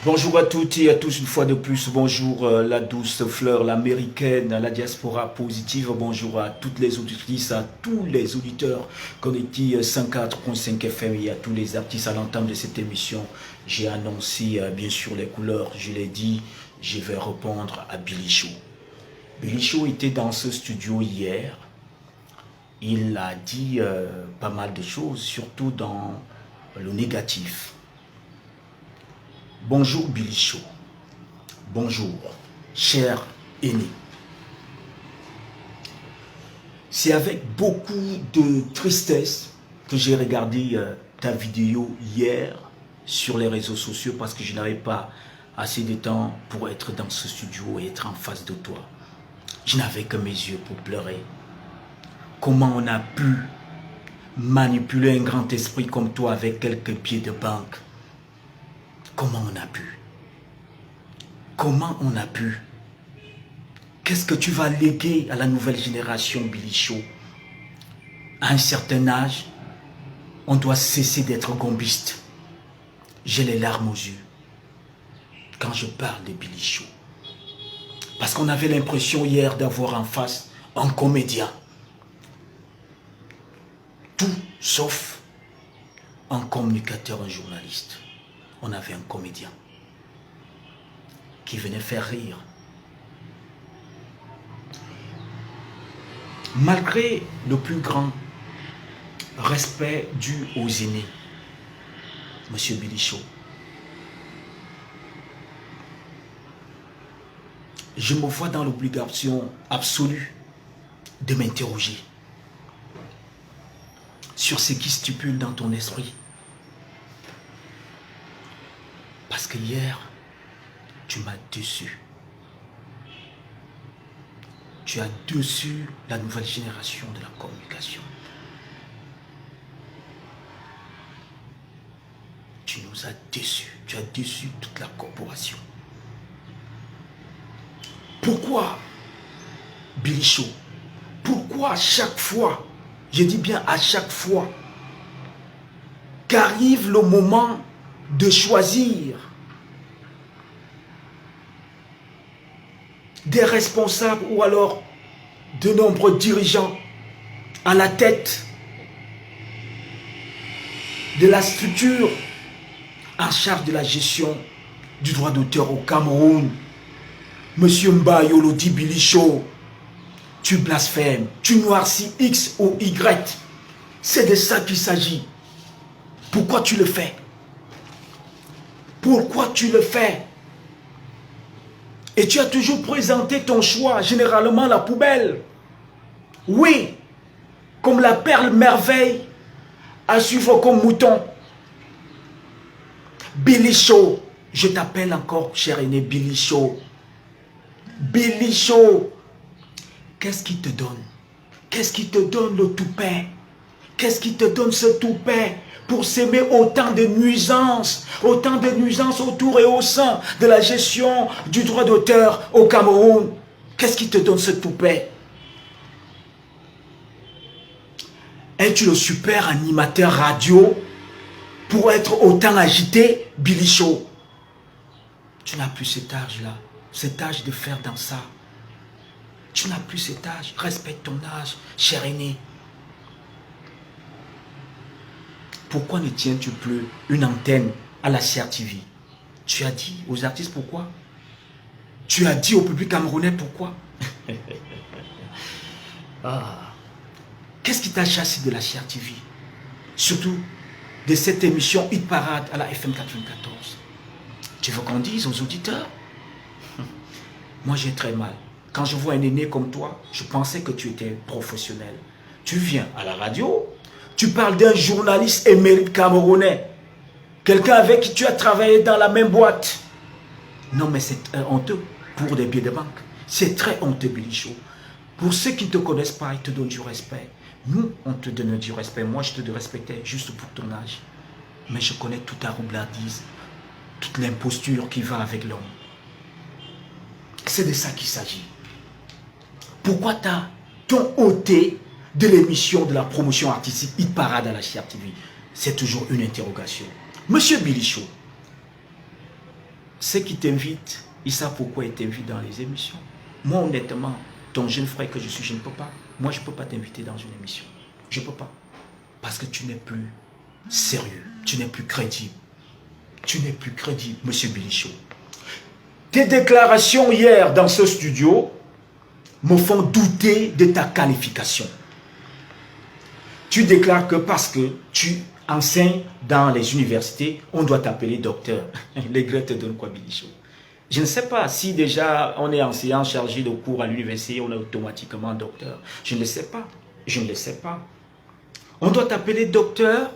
Bonjour à toutes et à tous une fois de plus. Bonjour la douce fleur, l'américaine, la diaspora positive. Bonjour à toutes les auditrices, à tous les auditeurs connectés 104.5 FM et à tous les artistes à l'entame de cette émission. J'ai annoncé bien sûr les couleurs, je l'ai dit, je vais répondre à Billy Show. Billy Show était dans ce studio hier. Il a dit pas mal de choses, surtout dans le négatif. Bonjour Billy Show. Bonjour, cher aîné. C'est avec beaucoup de tristesse que j'ai regardé ta vidéo hier sur les réseaux sociaux parce que je n'avais pas assez de temps pour être dans ce studio et être en face de toi. Je n'avais que mes yeux pour pleurer. Comment on a pu manipuler un grand esprit comme toi avec quelques pieds de banque? Comment on a pu? Comment on a pu? Qu'est-ce que tu vas léguer à la nouvelle génération, Billy Show? À un certain âge, on doit cesser d'être gombiste. J'ai les larmes aux yeux quand je parle de Billy Show. Parce qu'on avait l'impression hier d'avoir en face un comédien. Tout sauf un communicateur, un journaliste. On avait un comédien qui venait faire rire. Malgré le plus grand respect dû aux aînés, Monsieur Billy Show, je me vois dans l'obligation absolue de m'interroger sur ce qui stipule dans ton esprit. Parce que hier, tu m'as déçu. Tu as déçu la nouvelle génération de la communication. Tu nous as déçus. Tu as déçu toute la corporation. Pourquoi, Billy Show? Pourquoi à chaque fois, je dis bien à chaque fois, qu'arrive le moment de choisir des responsables ou alors de nombreux dirigeants à la tête de la structure en charge de la gestion du droit d'auteur au Cameroun, Monsieur Mbayolo dit Billy Show, tu blasphèmes, tu noircis X ou Y. C'est de ça qu'il s'agit. Pourquoi tu le fais? Pourquoi tu le fais? Et tu as toujours présenté ton choix, généralement la poubelle. Oui, comme la perle merveille à suivre comme mouton. Billy Show, je t'appelle encore, cher aîné, Billy Show. Billy Show, qu'est-ce qui te donne? Qu'est-ce qui te donne le toupet? Qu'est-ce qui te donne ce toupet pour s'aimer autant de nuisances autour et au sein de la gestion du droit d'auteur au Cameroun? Qu'est-ce qui te donne ce toupet? Es-tu le super animateur radio pour être autant agité, Billy Show? Tu n'as plus cet âge-là, cet âge de faire dans ça. Tu n'as plus cet âge. Respecte ton âge, cher aîné. Pourquoi ne tiens-tu plus une antenne à la CRTV? Tu as dit aux artistes pourquoi? Tu as dit au public camerounais pourquoi? Qu'est-ce qui t'a chassé de la CRTV? Surtout de cette émission Hit Parade à la FM 94. Tu veux qu'on dise aux auditeurs? Moi j'ai très mal. Quand je vois un aîné comme toi, je pensais que tu étais professionnel. Tu viens à la radio, tu parles d'un journaliste émérite camerounais, quelqu'un avec qui tu as travaillé dans la même boîte. Non mais c'est honteux pour des billets de banque. C'est très honteux, Billy Show. Pour ceux qui ne te connaissent pas, ils te donnent du respect. Nous, on te donne du respect. Moi, je te respectais juste pour ton âge. Mais je connais toute ta roublardise, toute l'imposture qui va avec l'homme. C'est de ça qu'il s'agit. Pourquoi t'ont ôté de l'émission de la promotion artistique Hit Parade à la CRTV? C'est toujours une interrogation. Monsieur Billy Show, ceux qui t'invitent, ils savent pourquoi ils t'invitent dans les émissions. Moi, honnêtement, ton jeune frère que je suis, je ne peux pas. Moi, je ne peux pas t'inviter dans une émission. Je ne peux pas. Parce que tu n'es plus sérieux. Tu n'es plus crédible. Tu n'es plus crédible, monsieur Bilichou. Tes déclarations hier dans ce studio me font douter de ta qualification. Tu déclares que parce que tu enseignes dans les universités, on doit t'appeler docteur. Les Grecs te donnent quoi, Bilichou? Je ne sais pas si déjà on est enseignant chargé de cours à l'université, on est automatiquement docteur. Je ne le sais pas. Je ne le sais pas. On doit t'appeler docteur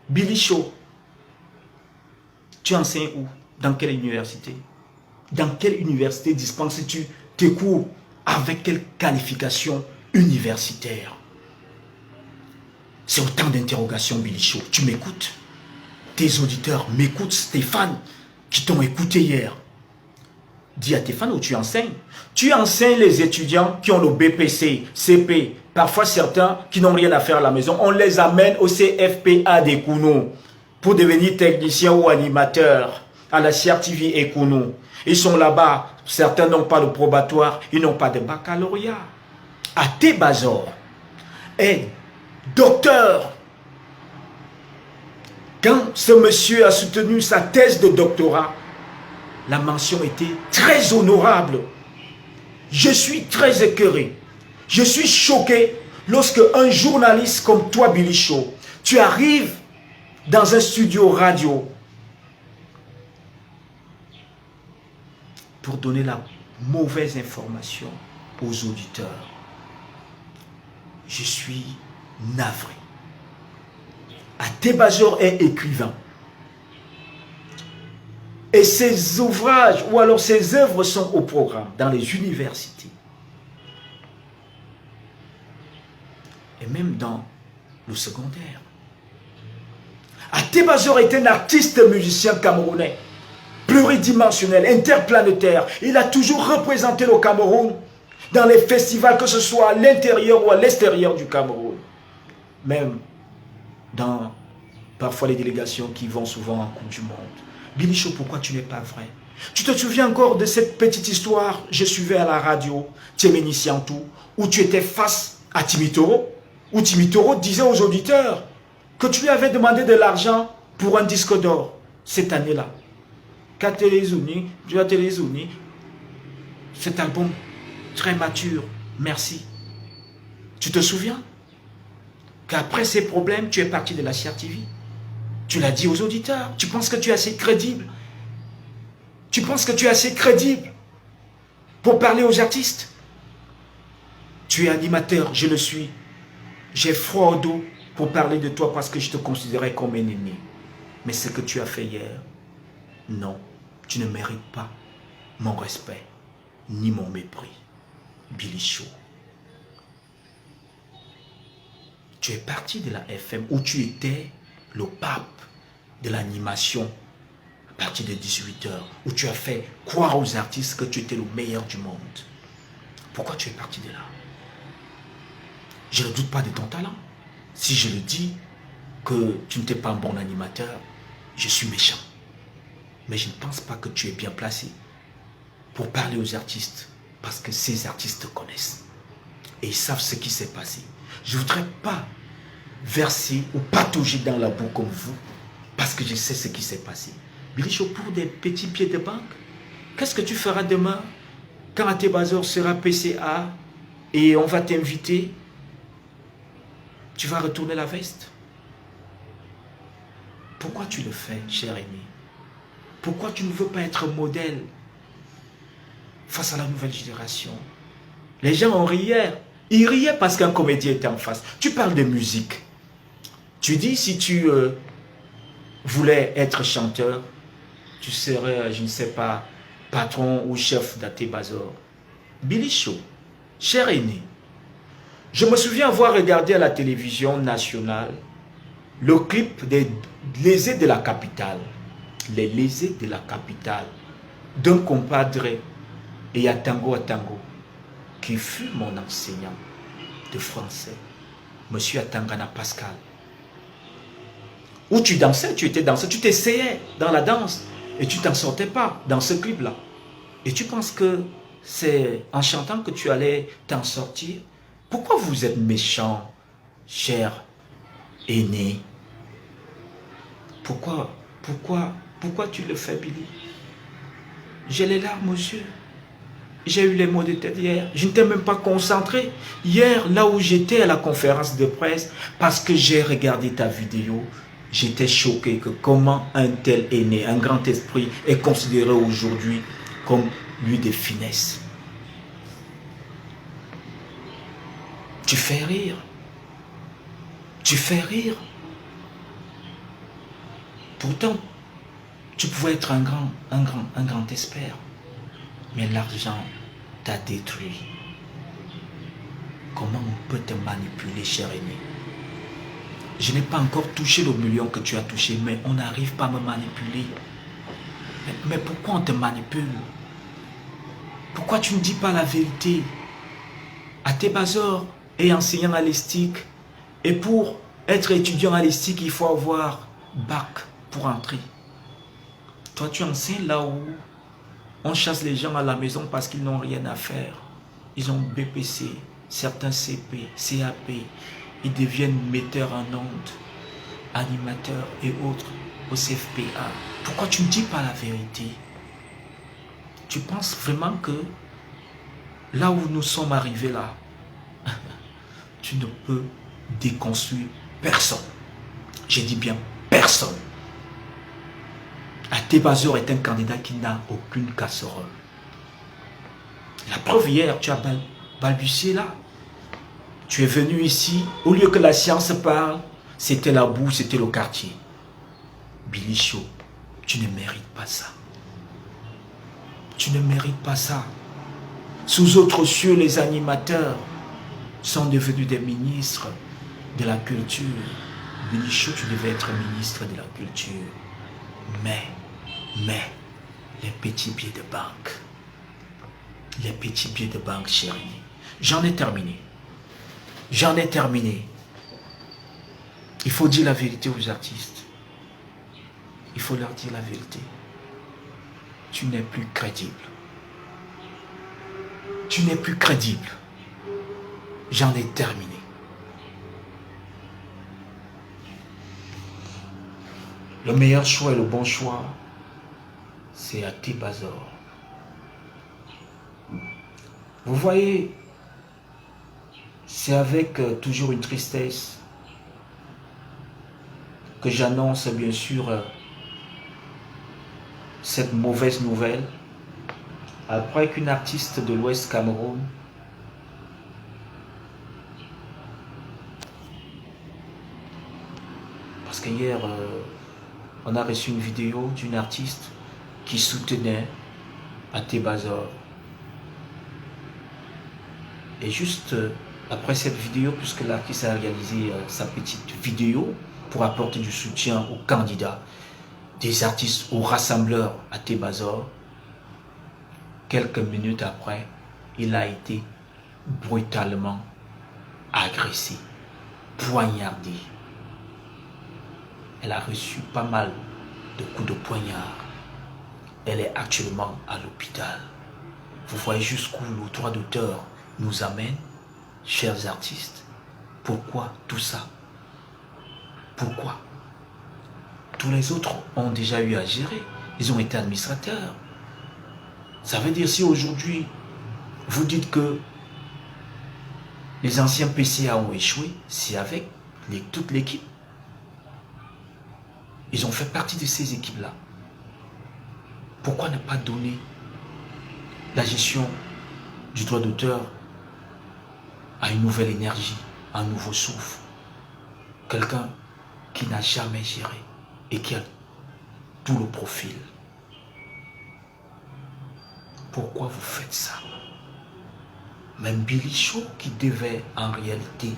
Bilichou. Tu enseignes où? Dans quelle université? Dans quelle université dispenses-tu tes cours? Avec quelle qualification universitaire? C'est autant d'interrogations, Bilichou. Tu m'écoutes? Tes auditeurs m'écoutent, Stéphane, qui t'ont écouté hier. Dis à tes fans où tu enseignes. Tu enseignes les étudiants qui ont le BPC, CP, parfois certains qui n'ont rien à faire à la maison. On les amène au CFPA des Kounou pour devenir techniciens ou animateurs à la CRTV et Kounou. Ils sont là-bas. Certains n'ont pas de probatoire, ils n'ont pas de baccalauréat. À Tébazor est docteur. Quand ce monsieur a soutenu sa thèse de doctorat, la mention était très honorable. Je suis très écœuré. Je suis choqué lorsque un journaliste comme toi, Bilichou, tu arrives dans un studio radio pour donner la mauvaise information aux auditeurs. Je suis navré. Atébazor est écrivain. Et ses ouvrages ou alors ses œuvres sont au programme dans les universités. Et même dans le secondaire. Atébazor est un artiste musicien camerounais, pluridimensionnel, interplanétaire. Il a toujours représenté le Cameroun dans les festivals, que ce soit à l'intérieur ou à l'extérieur du Cameroun. Même dans parfois les délégations qui vont souvent en Coupe du Monde. Bilichou, pourquoi tu n'es pas vrai? Tu te souviens encore de cette petite histoire? Je suivais à la radio, Tchéméni Siantou, où tu étais face à Timitoro, où Timitoro disait aux auditeurs que tu lui avais demandé de l'argent pour un disque d'or cette année-là. Tu as Télézouni, cet album très mature, merci. Tu te souviens qu'après ces problèmes, tu es parti de la CRTV? Tu l'as dit aux auditeurs. Tu penses que tu es assez crédible? Tu penses que tu es assez crédible pour parler aux artistes? Tu es animateur, je le suis. J'ai froid au dos pour parler de toi parce que je te considérais comme un ennemi. Mais ce que tu as fait hier, non, tu ne mérites pas mon respect ni mon mépris. Bilichou. Tu es parti de la FM où tu étais le pape de l'animation à partir de 18h, où tu as fait croire aux artistes que tu étais le meilleur du monde. Pourquoi tu es parti de là? Je ne doute pas de ton talent. Si je le dis que tu n'étais pas un bon animateur, je suis méchant. Mais je ne pense pas que tu es bien placé pour parler aux artistes, parce que ces artistes te connaissent et ils savent ce qui s'est passé. Je ne voudrais pas verser ou patauger dans la boue comme vous, parce que je sais ce qui s'est passé. Bilichou, pour des petits pieds de banque, qu'est-ce que tu feras demain quand Atébazor sera PCA et on va t'inviter? Tu vas retourner la veste? Pourquoi tu le fais, cher ami? Pourquoi tu ne veux pas être modèle face à la nouvelle génération? Les gens ont ri hier. Ils riaient parce qu'un comédien était en face. Tu parles de musique. Tu dis si tu voulais être chanteur, tu serais, je ne sais pas, patron ou chef d'Atébazor. Bilichou, cher aîné, je me souviens avoir regardé à la télévision nationale le clip des lésés de la capitale. Les lésés de la capitale d'un compadre et Atango Atango qui fut mon enseignant de français, Monsieur Atangana Pascal. Où tu dansais, tu étais danseur, tu t'essayais dans la danse. Et tu t'en sortais pas dans ce clip-là. Et tu penses que c'est en chantant que tu allais t'en sortir? Pourquoi vous êtes méchant, cher aîné? Pourquoi tu le fais, Billy? J'ai les larmes aux yeux. J'ai eu les mots de tête hier. Je n'étais même pas concentré. Hier, là où j'étais à la conférence de presse, parce que j'ai regardé ta vidéo, j'étais choqué que comment un tel aîné, un grand esprit, est considéré aujourd'hui comme lui de finesse. Tu fais rire. Tu fais rire. Pourtant, tu pouvais être un grand expert. Mais l'argent t'a détruit. Comment on peut te manipuler, cher aîné? Je n'ai pas encore touché le million que tu as touché, mais on n'arrive pas à me manipuler. Mais pourquoi on te manipule? Pourquoi tu ne dis pas la vérité? Athébazor est enseignant à l'ESTIC. Et pour être étudiant à l'ESTIC, il faut avoir bac pour entrer. Toi, tu enseignes là où on chasse les gens à la maison parce qu'ils n'ont rien à faire. Ils ont BPC, certains CP, CAP. Ils deviennent metteurs en ondes, animateurs et autres au CFPA. Pourquoi tu ne dis pas la vérité? Tu penses vraiment que là où nous sommes arrivés là, tu ne peux déconstruire personne. Je dis bien personne. Athébazor est un candidat qui n'a aucune casserole. La preuve hier, tu as balbutié là. Tu es venu ici, au lieu que la science parle, c'était la boue, c'était le quartier. Billy Show, tu ne mérites pas ça. Tu ne mérites pas ça. Sous autres cieux, les animateurs sont devenus des ministres de la culture. Billy Show, tu devais être ministre de la culture. Mais, les petits billets de banque. Les petits billets de banque, chérie. J'en ai terminé. J'en ai terminé. Il faut dire la vérité aux artistes. Il faut leur dire la vérité. Tu n'es plus crédible. Tu n'es plus crédible. J'en ai terminé. Le meilleur choix et le bon choix, c'est Athébazor. Vous voyez, c'est avec toujours une tristesse que j'annonce bien sûr cette mauvaise nouvelle. Après qu'une artiste de l'Ouest Cameroun parce qu'hier on a reçu une vidéo d'une artiste qui soutenait Athébazor. Et juste après cette vidéo, puisque l'artiste a réalisé sa petite vidéo pour apporter du soutien aux candidats, des artistes, aux rassembleurs Athébazor, quelques minutes après, il a été brutalement agressé, poignardé. Elle a reçu pas mal de coups de poignard. Elle est actuellement à l'hôpital. Vous voyez jusqu'où le droit d'auteur nous amène, chers artistes. Pourquoi tout ça? Pourquoi? Tous les autres ont déjà eu à gérer. Ils ont été administrateurs. Ça veut dire si aujourd'hui, vous dites que les anciens PCA ont échoué, c'est avec toute l'équipe. Ils ont fait partie de ces équipes-là. Pourquoi ne pas donner la gestion du droit d'auteur à une nouvelle énergie, à un nouveau souffle? Quelqu'un qui n'a jamais géré et qui a tout le profil. Pourquoi vous faites ça? Même Billy Show qui devait en réalité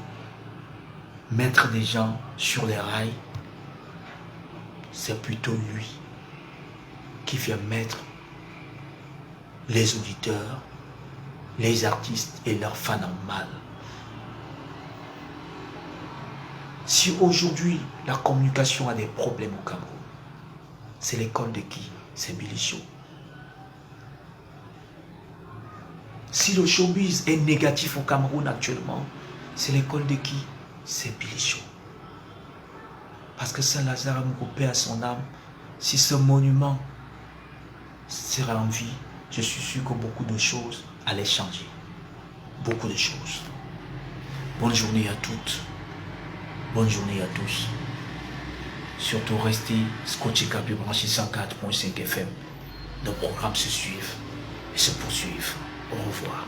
mettre des gens sur les rails, c'est plutôt lui qui vient mettre les auditeurs, les artistes et leurs fans en mal. Si aujourd'hui la communication a des problèmes au Cameroun, c'est l'école de qui? c'est Billy Show. Si le showbiz est négatif au Cameroun actuellement, c'est l'école de qui? C'est Billy Show. Parce que Saint-Lazare me coupé à son âme. Si ce monument serait en vie, je suis sûr que beaucoup de choses allaient changer. Beaucoup de choses. Bonne journée à toutes. Bonne journée à tous. Surtout restez scotché Kaby branché 104.5 FM. Nos programmes se suivent et se poursuivent. Au revoir.